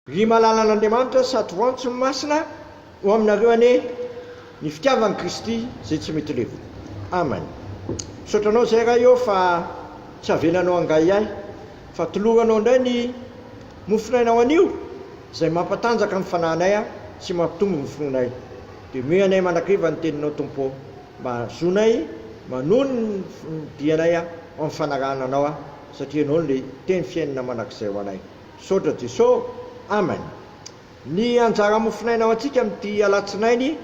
ry malalan'Andriamanitra sady voantso ny masina ho aminareo ane ny fitiavan'i Kristy zay tsy mety levo. Amen. Misaotranao zay raha eo fa tsy avelanao angay ahy, fa toloranao indray ny mofinainao anio zay mampatanjaka ny fananay a sy mampitombo ny fononay. Dia me anay manakriva ny teninao Tompo, mba zonay manono ny dianay a amin'ny fanarahana anao a, satria anao le teny fiainana manakizay ho anay. Misaotra Jesosy. Amen. Ny anjara mofinainao antsika amin'ity alatsinainy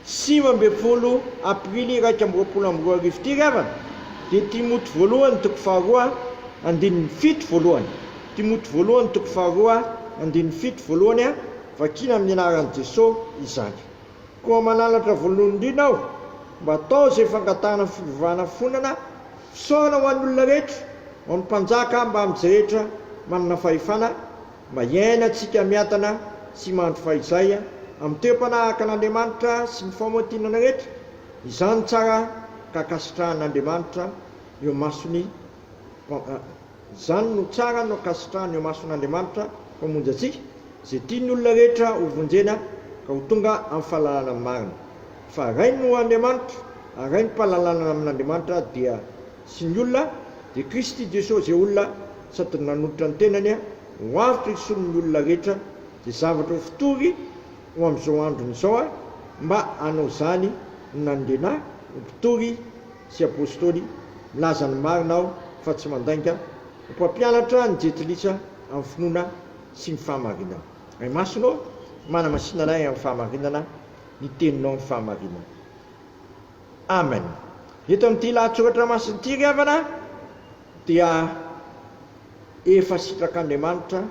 5 aprily 2024 ty ravana dia Timoty voalohany toko faharoa andininy fito voalohany. Timoty voalohany toko faharoa andininy fito voalohany a, vakina amin'ny anaran'i Jesosy izany. Koa manalatra voalondrinao mba atao zay fangatahana fivavahana fonana fisaorana ho an'ny olona rehetra, ho an'ny mpanjaka mba amin'izay manana fahefana, mba iaina antsika miatana sy mandro fahizay amin'ny toepanahaka an'Andriamanitra sy ny famotinana rehetra. Izany tsara ka kasitrahan'Andriamanitra eo masony, izany no tsara no kasitrahana eo mason'Andriamanitra famonjy antsika zay tiany olona rehetra ho vonjena ka ho tonga amin'ny fahalalana marina. Fa rainy no Andriamanitra, rainy mpahalalana amin'Andriamanitra dia sy ny olona, dia Kristy Jesosy zay olona sady nanotra ny tenany a ho avitra isolon'ny olona rehetra zay zavatra ho fitory ho amin'izao androny izao a, mba hanao zany nandena mpitory sy apôstôly milaza ny marina aho fa tsy mandainga ho mpampianatra ny jetilisa amin'ny finoana sy ny fahamarinana. Ay masonao manamasinana anay amin'ny fahamarinana, ny teninao amin'ny fahamarinana. Amen. Eto amin'ity lahatsoratra masin'ity ry havana dia efa sitrak'Andriamanitra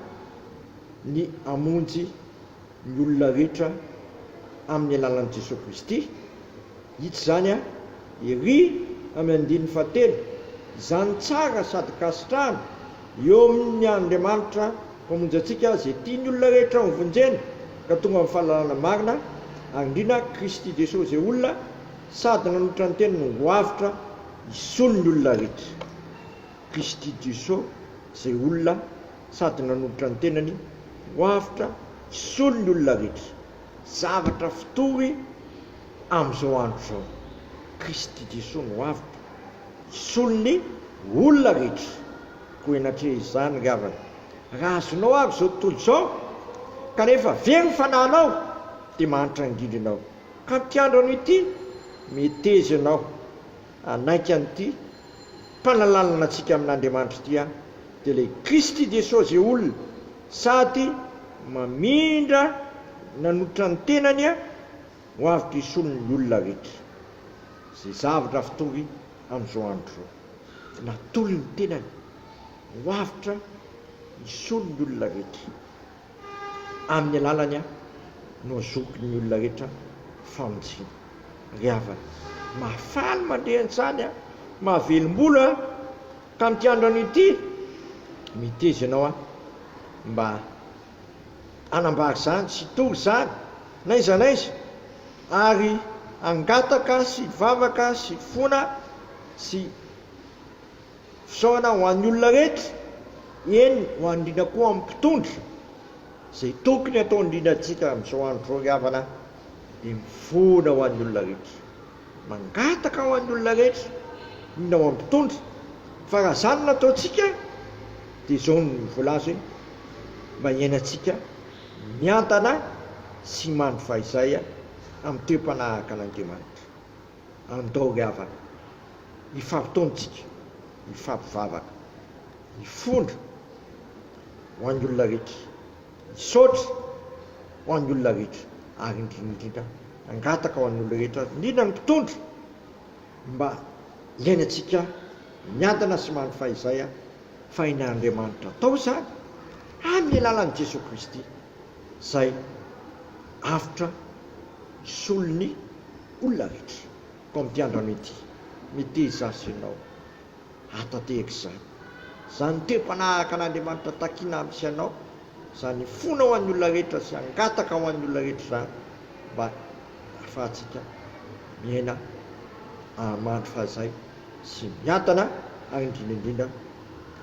ny amonjy ny olona rehetra amin'ny alalan'i Jesosy Kristy. Hitsy zany a ery amin'ny andininy fahatelo, izany tsara sady kasitrahana eo amin'ny Andriamanitra mpamonjy antsika zay tiany olona rehetra ho vonjena ka tonga amin'ny fahalalana marina, ary indrindra Kristy Jesosy zay olona sady nanotra ny tenany ho avitra isolo ny olona rehetra. Kristy Jesosy zay olona sady nanotra ny tenany ho avitra isolo ny olona rehetra. Zavatra fitory amin'izao andro zao. Kristy Jesosy no avitra isolo ny olona rehetra. Koa enatria izany ry havana, raha azonao avy zao tontolo zao kanefa very ny fananao dia mahantra indrindra ianao. Ka ty andro an'ity meteza ianao anaiky an'ity mpanalalana antsika amin'Andriamanitra ity a, dia le Kristy Jesosy zay olona sady mamindra nanotra ny tenany a ho avitra isolo ny olona rehetra. Zay zavatra fitory amin'izao andro zao, natolo ny tenany ho avitra isolo ny olona rehetra. Amin'ny alalany a no azoky ny olona rehetra famonjena. Ry havana, mahafaly mandeha an'izany a, mahavelom-bolo a, ka amin'ity andro an'ity miteza ianao a mba anambary zany sy tory zany naiza naiza, ary angataka sy vavaka sy fona sy fisaorana ho an'ny olona rehetra, eny ho andrindra koa amin'ny mpitondra zay tokony atao indrindra antsika amin'izao andro zao ry havana, dia mifona ho an'ny olona rehetra, mangataka ho an'ny olona rehetra, indrindra ho amin'ny mpitondra. Fa raha zany nataontsika dia izao ny voalaza hoe mba iainantsika miantana sy mandro fahizay amin'ny toepanahaka an'Andriamanitra. Andao ry havana, hifampitaontsika, hifampivavaka, hifondra ho an'ny olona rehetra, hisaotra ho an'ny olona rehetra, ary indrindra angataka ho an'ny olona rehetra, indrindra ny mpitondra, mba iainantsika miantana sy mandro fahizay fa hain'Andriamanitra atao zany amin'ny alalan'i Jesosy Kristy zay avitra isolo ny olona rehetra. Ko amin'ity andro an'ity miteza azy ianao atatehaka izany, zany toepanahaka an'Andriamanitra takina amitsy ianao, zany fona ho an'ny olona rehetra sy angataka ho an'ny olona rehetra zany, mba ahafahantsika miaina mandro fahizay sy miantana, ary indrindra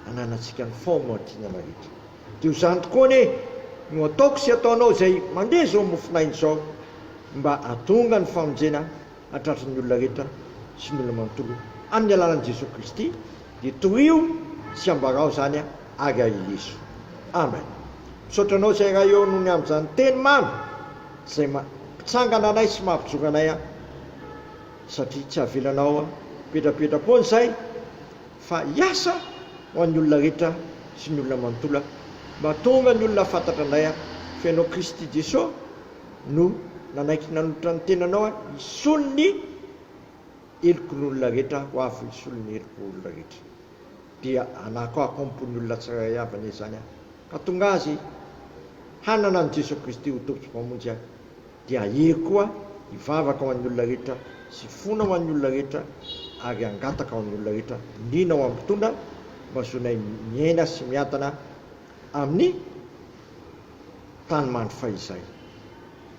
hananantsika ny faomatinana rehetra. Dia ho zany tokoa anie no ataoko sy ataonao zay mandeha zao mofinainy zao mba atonga ny famonjena atratrany olona rehetra sy ny olona manontolo amin'ny alalan'i Jesosy Kristy dia torio sy ambarao zany ary ahileso. Amen. Misaotranao zay raha eo noho ny amin'izany teny mamy zay mpitsangana anay sy mampijoro anay satria tsy avelanao petrapetra-pony zay fa hiasa ho an'ny olona rehetra sy ny olona manontolo mba tonga ny olona fantatra anay fa ianao Kristy Jesosy no nanaiky nanolotra ny tenanao hisolo ny helokon'olona rehetra ho avy hisolo ny helokon'olona rehetra dia anako akompony olona tsirairay avany zany ka tonga azy hanana ny Jesosy Kristy ho tompon mpamonjy dia ahery koa hivavaka ho an'ny olona rehetra sy fona ho an'ny olona rehetra ary angataka ho an'ny olona rehetra indrindra ho ampitondra mba zonay miaina sy miatana amin'ny tany mandry izay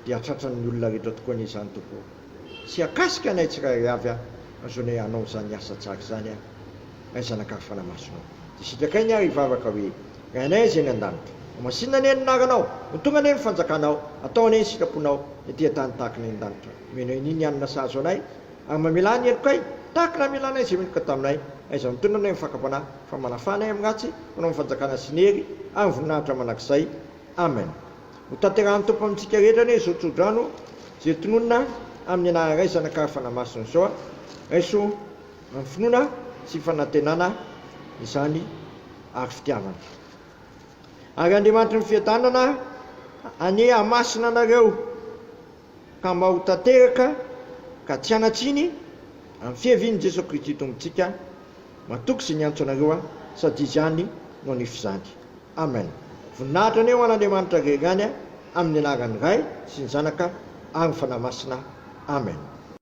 dia atratran'ny olona rehetra tokoa n'izany tokoa sy akasika anay tsirairay avy azonay hanao zany asa tsara zany ay zanakary fanamasonao dia sitrakainy ary hivavaka hoe rainay zay ny an-danitra masinna ny naranao ho tonga ny fanjakanao atao any sitraponao dia tany tahaka ny an-danitra meno ininy anina sahazo anay ary mamela ny helokay tahaka na melanay zay meloka taminay aiza mitondra anay mifakapana fa manafanay amin'ny ratsy manao mifanjakana sy ny hery ary voninahitra manakizay. Amen. Ho tanterahany tompo amintsika rehetra ne zao tsodrano zay tononona amin'ny anaray zanakary fanamasina zao raiso amin'ny finoana sy fanantenana izany ary fitiavana ary Andriamanitra ny fiadanana ane amasina anareo ka mba ho tanteraka ka tsy hanatsiny amin'ny fiavian'i Jesosy Kristy tompontsika matoky sy ny antso anareo sady izany no anify izany. Amen. Voninahitra aneo an'Andriamanitra rerany amin'ny anaran'ny Ray sy ny Zanaka ary ny fanahy masina. Amen.